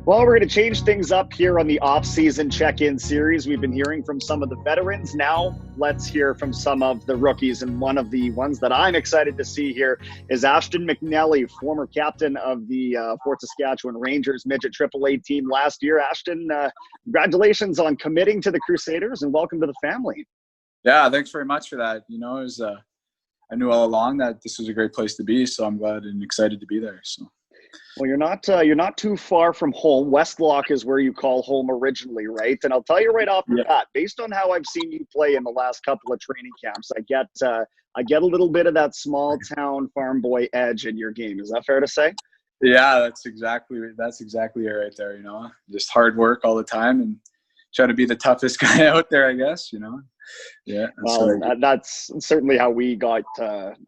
Well, we're going to change things up here on the off-season check-in series. We've been hearing from some of the veterans. Now, let's hear from some of the rookies. And one of the ones that I'm excited to see here is Ashton McNelly, former captain of the Fort Saskatchewan Rangers Midget AAA team last year. Ashton, congratulations on committing to the Crusaders and welcome to the family. Yeah, thanks very much for that. You know, I knew all along that this was a great place to be, so I'm glad and excited to be there. So. Well, you're not too far from home. Westlock is where you call home originally, right? And I'll tell you right off the bat, based on how I've seen you play in the last couple of training camps, I get a little bit of that small town farm boy edge in your game. Is that fair to say? Yeah, that's exactly it right there. You know, just hard work all the time and try to be the toughest guy out there, I guess. You know. Yeah. That's certainly how we got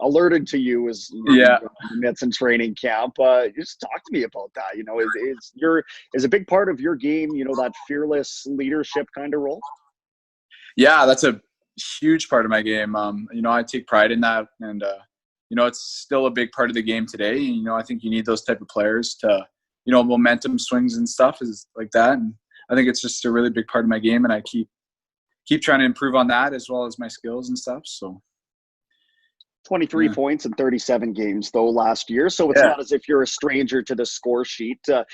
alerted to you as Mets in training camp. Just talk to me about that. You know, is a big part of your game, you know, that fearless leadership kind of role? Yeah, that's a huge part of my game. You know, I take pride in that, and you know, it's still a big part of the game today. You know, I think you need those type of players to, you know, momentum swings and stuff is like that, and I think it's just a really big part of my game, and I keep trying to improve on that as well as my skills and stuff. So 23 points in 37 games though last year. So it's not as if you're a stranger to the score sheet. You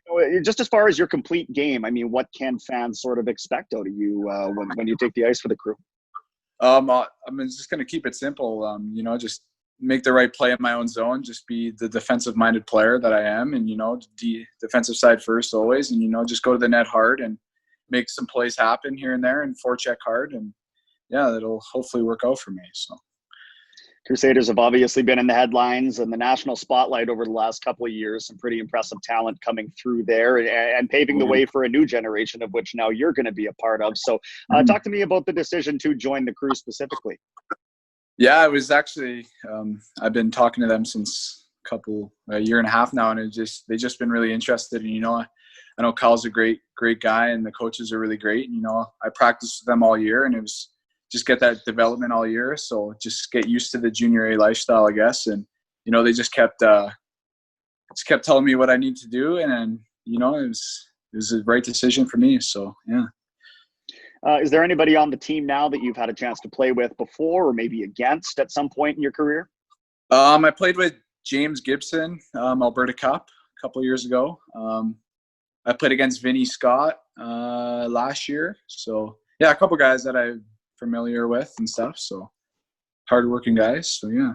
know, just as far as your complete game, I mean, what can fans sort of expect out of you when you take the ice for the Crew? I'm just going to keep it simple. You know, just make the right play in my own zone, just be the defensive minded player that I am. And, you know, defensive side first always. And, you know, just go to the net hard and make some plays happen here and there and forecheck hard, and that'll hopefully work out for me. So Crusaders have obviously been in the headlines and the national spotlight over the last couple of years. Some pretty impressive talent coming through there and paving the way for a new generation of which now you're going to be a part of. So talk to me about the decision to join the Crew specifically. Yeah, it was actually I've been talking to them since a year and a half now, and they've just been really interested. And, you know, I know Kyle's a great guy, and the coaches are really great. You know, I practiced with them all year, and it was just get that development all year. So just get used to the junior A lifestyle, I guess. And, you know, they just kept telling me what I need to do. And, you know, it was the right decision for me. So, yeah. Is there anybody on the team now that you've had a chance to play with before or maybe against at some point in your career? I played with James Gibson, Alberta Cup a couple of years ago. I played against Vinny Scott last year. So, yeah, a couple guys that I'm familiar with and stuff. So, hardworking guys. So, yeah.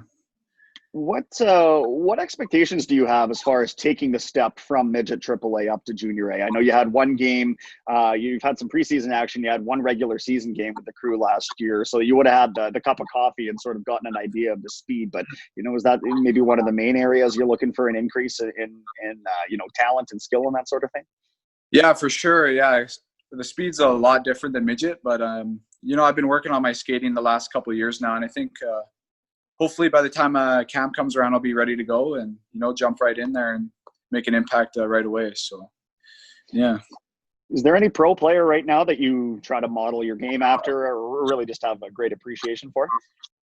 What expectations do you have as far as taking the step from midget AAA up to junior A? I know you had one game. You've had some preseason action. You had one regular season game with the Crew last year. So you would have had the cup of coffee and sort of gotten an idea of the speed. But, you know, is that maybe one of the main areas you're looking for an increase in you know, talent and skill and that sort of thing? Yeah, for sure. Yeah, the speed's a lot different than midget, but you know, I've been working on my skating the last couple of years now, and I think hopefully by the time camp comes around, I'll be ready to go and, you know, jump right in there and make an impact right away. So, yeah. Is there any pro player right now that you try to model your game after, or really just have a great appreciation for?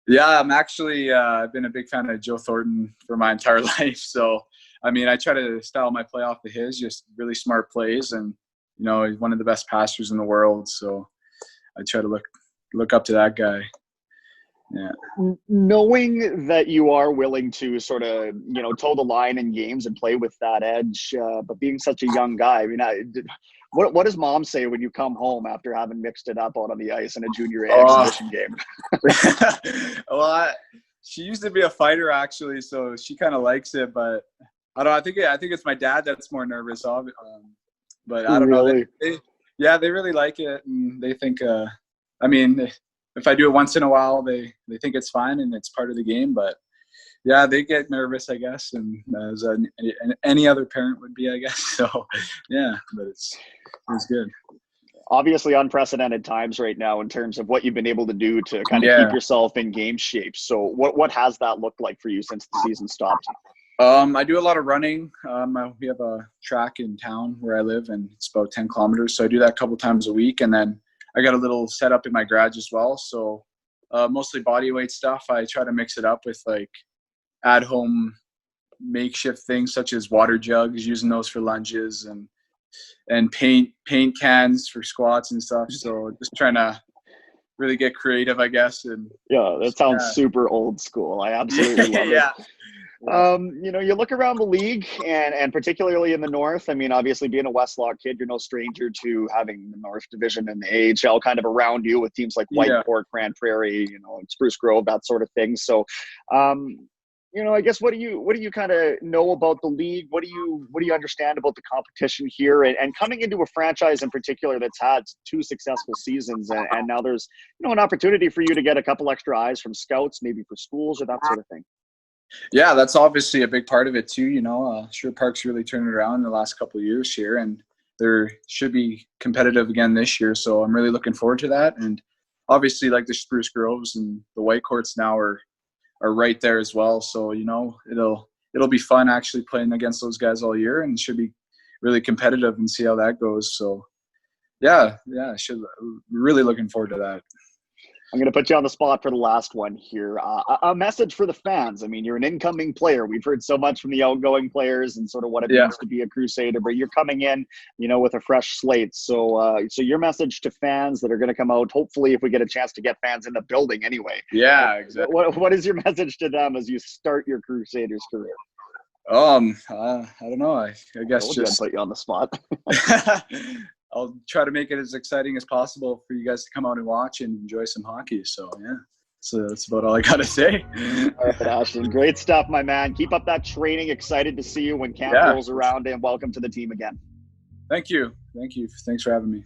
Yeah, I'm actually I've been a big fan of Joe Thornton for my entire life. So, I mean, I try to style my play off of his, just really smart plays, and, you know, he's one of the best passers in the world. So I try to look up to that guy. Yeah. Knowing that you are willing to sort of, you know, toe the line in games and play with that edge, but being such a young guy, I mean, what does mom say when you come home after having mixed it up out on the ice in a junior A exhibition game? Well, she used to be a fighter actually, so she kind of likes it, but I don't know. I think it's my dad that's more nervous of it. But I don't know. They really like it, and they think. I mean, if I do it once in a while, they think it's fine and it's part of the game. But yeah, they get nervous, I guess, and as any other parent would be, I guess. So yeah, but it's good. Obviously, unprecedented times right now in terms of what you've been able to do to kind of keep yourself in game shape. So what has that looked like for you since the season stopped? I do a lot of running. We have a track in town where I live, and it's about 10 kilometers. So I do that a couple times a week. And then I got a little setup in my garage as well. So mostly body weight stuff. I try to mix it up with like at-home makeshift things such as water jugs, using those for lunges, and and paint cans for squats and stuff. So just trying to really get creative, I guess. And yeah, that sounds super old school. I absolutely love it. You know, you look around the league and particularly in the North. I mean, obviously being a Westlock kid, you're no stranger to having the North Division and the AHL kind of around you with teams like Whiteport, Grand Prairie, you know, Spruce Grove, that sort of thing. So, you know, I guess what do you kind of know about the league? What do you understand about the competition here? And coming into a franchise in particular that's had 2 successful seasons, and now there's, you know, an opportunity for you to get a couple extra eyes from scouts, maybe for schools or that sort of thing. Yeah, that's obviously a big part of it too. You know, Sure Park's really turned it around in the last couple of years here, and there should be competitive again this year. So I'm really looking forward to that. And obviously, like the Spruce Groves and the White Courts now are right there as well. So, you know, it'll be fun actually playing against those guys all year, and should be really competitive and see how that goes. So yeah, really looking forward to that. I'm going to put you on the spot for the last one here. A message for the fans. I mean, you're an incoming player. We've heard so much from the outgoing players and sort of what it means to be a Crusader, but you're coming in, you know, with a fresh slate. So your message to fans that are going to come out, hopefully if we get a chance to get fans in the building anyway. Yeah, exactly. What is your message to them as you start your Crusaders career? I don't know. I guess just put you on the spot. I'll try to make it as exciting as possible for you guys to come out and watch and enjoy some hockey. So, yeah, so that's about all I got to say. All right, Ashton. Great stuff, my man. Keep up that training. Excited to see you when camp rolls around, and welcome to the team again. Thank you. Thanks for having me.